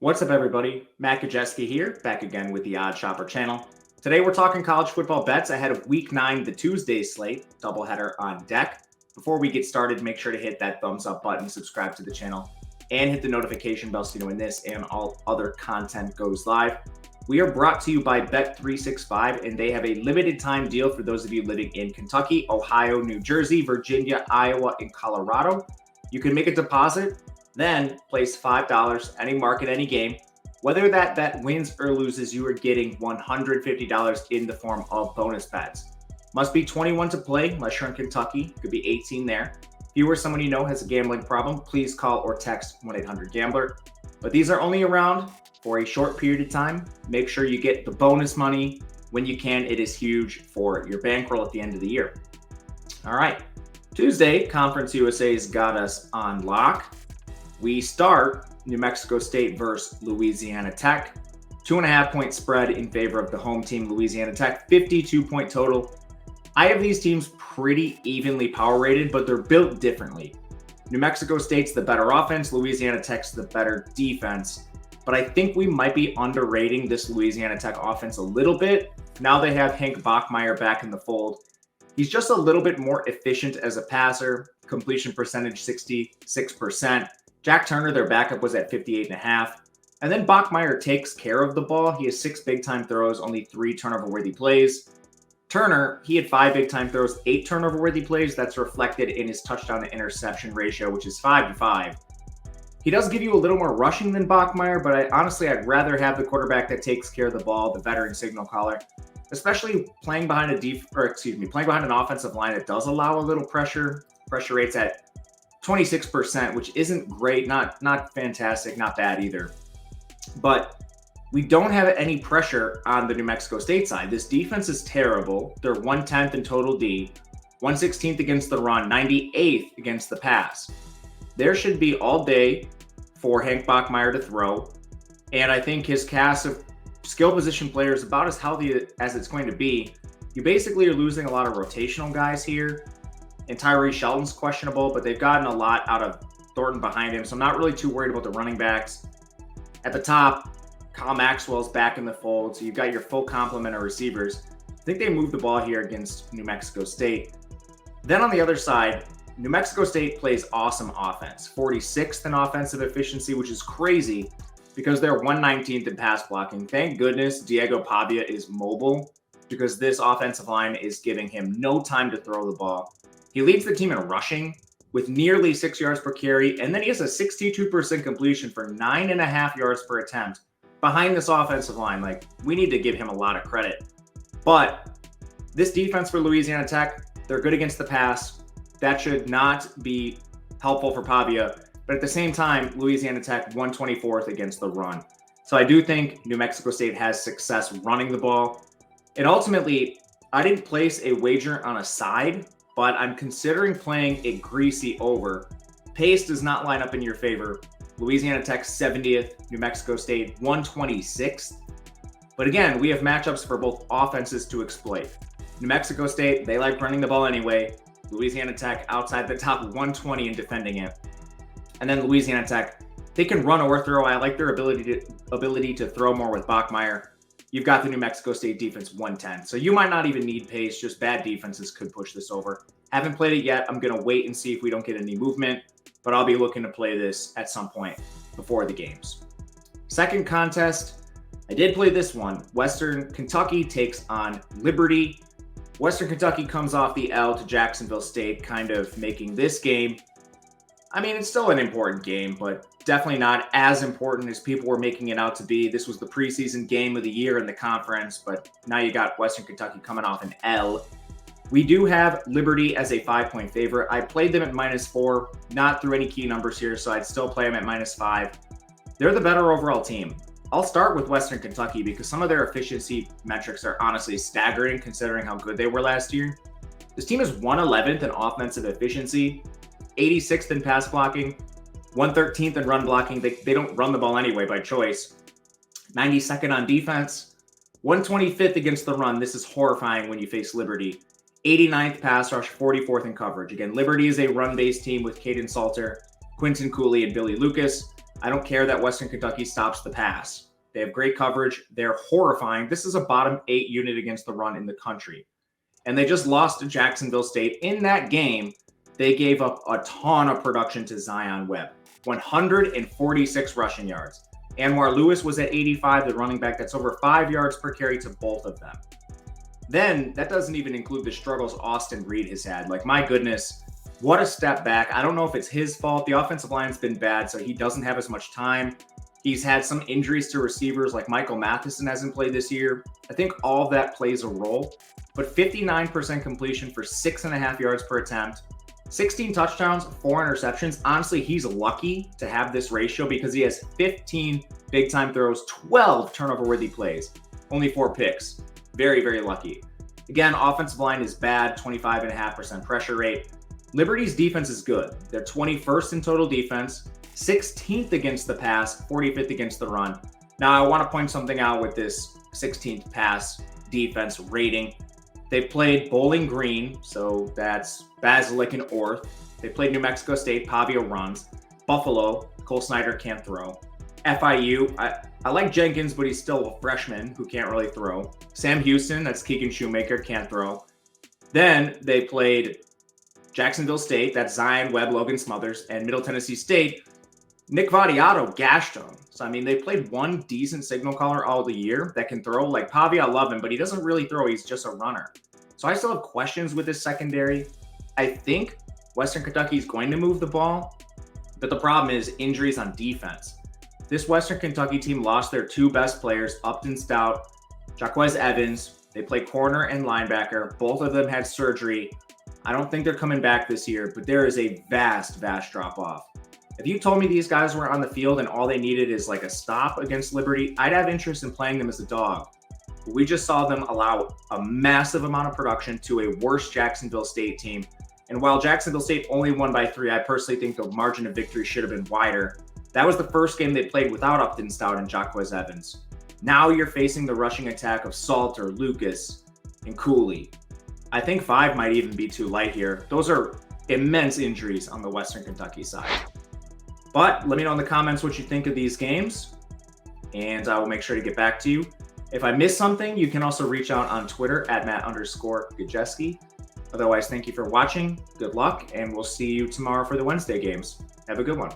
What's up, everybody? Matt Gajewski here, back again with the Odd Shopper channel. Today, we're talking college football bets ahead of Week 9, the Tuesday slate, doubleheader on deck. Before we get started, make sure to hit that thumbs up button, subscribe to the channel, and hit the notification bell so you know when this and all other content goes live. We are brought to you by Bet365, and they have a limited time deal for those of you living in Kentucky, Ohio, New Jersey, Virginia, Iowa, and Colorado. You can make a deposit, then place $5, any market, any game. Whether that bet wins or loses, you are getting $150 in the form of bonus bets. Must be 21 to play, unless you're in Kentucky. Could be 18 there. If you or someone you know has a gambling problem, please call or text 1-800-GAMBLER. But these are only around for a short period of time. Make sure you get the bonus money when you can. It is huge for your bankroll at the end of the year. All right. Tuesday, Conference USA's got us on lock. We start New Mexico State versus Louisiana Tech. 2.5-point spread in favor of the home team, Louisiana Tech. 52-point total. I have these teams pretty evenly power rated, but they're built differently. New Mexico State's the better offense. Louisiana Tech's the better defense. But I think we might be underrating this Louisiana Tech offense a little bit. Now they have Hank Bachmeier back in the fold. He's just a little bit more efficient as a passer. Completion percentage, 66%. Jack Turner, their backup, was at 58.5. And then Bachmeier takes care of the ball. He has 6 big-time throws, only 3 turnover-worthy plays. Turner, he had 5 big-time throws, 8 turnover-worthy plays. That's reflected in his touchdown-to-interception ratio, which is 5-5. He does give you a little more rushing than Bachmeier, but I'd rather have the quarterback that takes care of the ball, the veteran signal caller, especially playing behind playing behind an offensive line that does allow a little pressure. Pressure rates at 26%, which isn't great, not fantastic, not bad either. But we don't have any pressure on the New Mexico State side. This defense is terrible. They're 110th in total D, 116th against the run, 98th against the pass. There should be all day for Hank Bachmeier to throw. And I think his cast of skill position players about as healthy as it's going to be. You basically are losing a lot of rotational guys here. And Tyree Shelton's questionable, but they've gotten a lot out of Thornton behind him. So I'm not really too worried about the running backs. At the top, Kyle Maxwell's back in the fold. So you've got your full complement of receivers. I think they moved the ball here against New Mexico State. Then on the other side, New Mexico State plays awesome offense. 46th in offensive efficiency, which is crazy because they're 119th in pass blocking. Thank goodness Diego Pavia is mobile because this offensive line is giving him no time to throw the ball. He leads the team in rushing with nearly 6 yards per carry, and then he has a 62% completion for 9.5 yards per attempt behind this offensive line. Like, we need to give him a lot of credit. But this defense for Louisiana Tech, they're good against the pass. That should not be helpful for Pavia. But at the same time, Louisiana Tech 124th against the run. So I do think New Mexico State has success running the ball. And ultimately, I didn't place a wager on a side, but I'm considering playing a greasy over. Pace does not line up in your favor. Louisiana Tech 70th, New Mexico State 126th. But again, we have matchups for both offenses to exploit. New Mexico State, they like running the ball anyway. Louisiana Tech outside the top 120 in defending it. And then Louisiana Tech, they can run or throw. I like their ability to throw more with Bachmeier. You've got the New Mexico State defense 110. So you might not even need pace. Just bad defenses could push this over. Haven't played it yet. I'm going to wait and see if we don't get any movement. But I'll be looking to play this at some point before the games. Second contest, I did play this one. Western Kentucky takes on Liberty. Western Kentucky comes off the L to Jacksonville State, kind of making this game. I mean, it's still an important game, but definitely not as important as people were making it out to be. This was the preseason game of the year in the conference, but now you got Western Kentucky coming off an L. We do have Liberty as a 5-point favorite. I played them at -4, not through any key numbers here, so I'd still play them at -5. They're the better overall team. I'll start with Western Kentucky because some of their efficiency metrics are honestly staggering considering how good they were last year. This team is 111th in offensive efficiency, 86th in pass blocking, 113th in run blocking. They don't run the ball anyway by choice. 92nd on defense, 125th against the run. This is horrifying when you face Liberty. 89th pass rush, 44th in coverage. Again, Liberty is a run-based team with Caden Salter, Quinton Cooley, and Billy Lucas. I don't care that Western Kentucky stops the pass. They have great coverage. They're horrifying. This is a bottom 8 unit against the run in the country. And they just lost to Jacksonville State. In that game, they gave up a ton of production to Zion Webb, 146 rushing yards. Anwar Lewis was at 85, the running back. That's over 5 yards per carry to both of them. Then that doesn't even include the struggles Austin Reed has had. Like, my goodness, what a step back. I don't know if it's his fault. The offensive line's been bad, so he doesn't have as much time. He's had some injuries to receivers, like Michael Matheson hasn't played this year. I think all of that plays a role. But 59% completion for 6.5 yards per attempt, 16 touchdowns, 4 interceptions. Honestly, he's lucky to have this ratio because he has 15 big-time throws, 12 turnover-worthy plays, only 4 picks. Very, very lucky. Again, offensive line is bad, 25.5% pressure rate. Liberty's defense is good. They're 21st in total defense, 16th against the pass, 45th against the run. Now, I want to point something out with this 16th pass defense rating. They've played Bowling Green, so that's Basilic and Orth. They played New Mexico State, Pavia runs. Buffalo, Cole Snyder can't throw. FIU, I like Jenkins, but he's still a freshman who can't really throw. Sam Houston, that's Keegan Shoemaker, can't throw. Then they played Jacksonville State, that's Zion Webb, Logan Smothers, and Middle Tennessee State. Nick Vadiato gashed them. So, I mean, they played one decent signal caller all the year that can throw. Like, Pavia, I love him, but he doesn't really throw. He's just a runner. So I still have questions with this secondary. I think Western Kentucky is going to move the ball, but the problem is injuries on defense. This Western Kentucky team lost their 2 best players, Upton Stout, Jaquez Evans. They play corner and linebacker. Both of them had surgery. I don't think they're coming back this year, but there is a vast, vast drop-off. If you told me these guys were on the field and all they needed is like a stop against Liberty, I'd have interest in playing them as a dog. But we just saw them allow a massive amount of production to a worse Jacksonville State team. And while Jacksonville State only won by 3, I personally think the margin of victory should have been wider. That was the first game they played without Upton Stout and Jaquez Evans. Now you're facing the rushing attack of Salter, Lucas, and Cooley. I think 5 might even be too light here. Those are immense injuries on the Western Kentucky side. But let me know in the comments what you think of these games, and I will make sure to get back to you. If I missed something, you can also reach out on Twitter at Matt_Gajewski. Otherwise, thank you for watching. Good luck, and we'll see you tomorrow for the Wednesday games. Have a good one.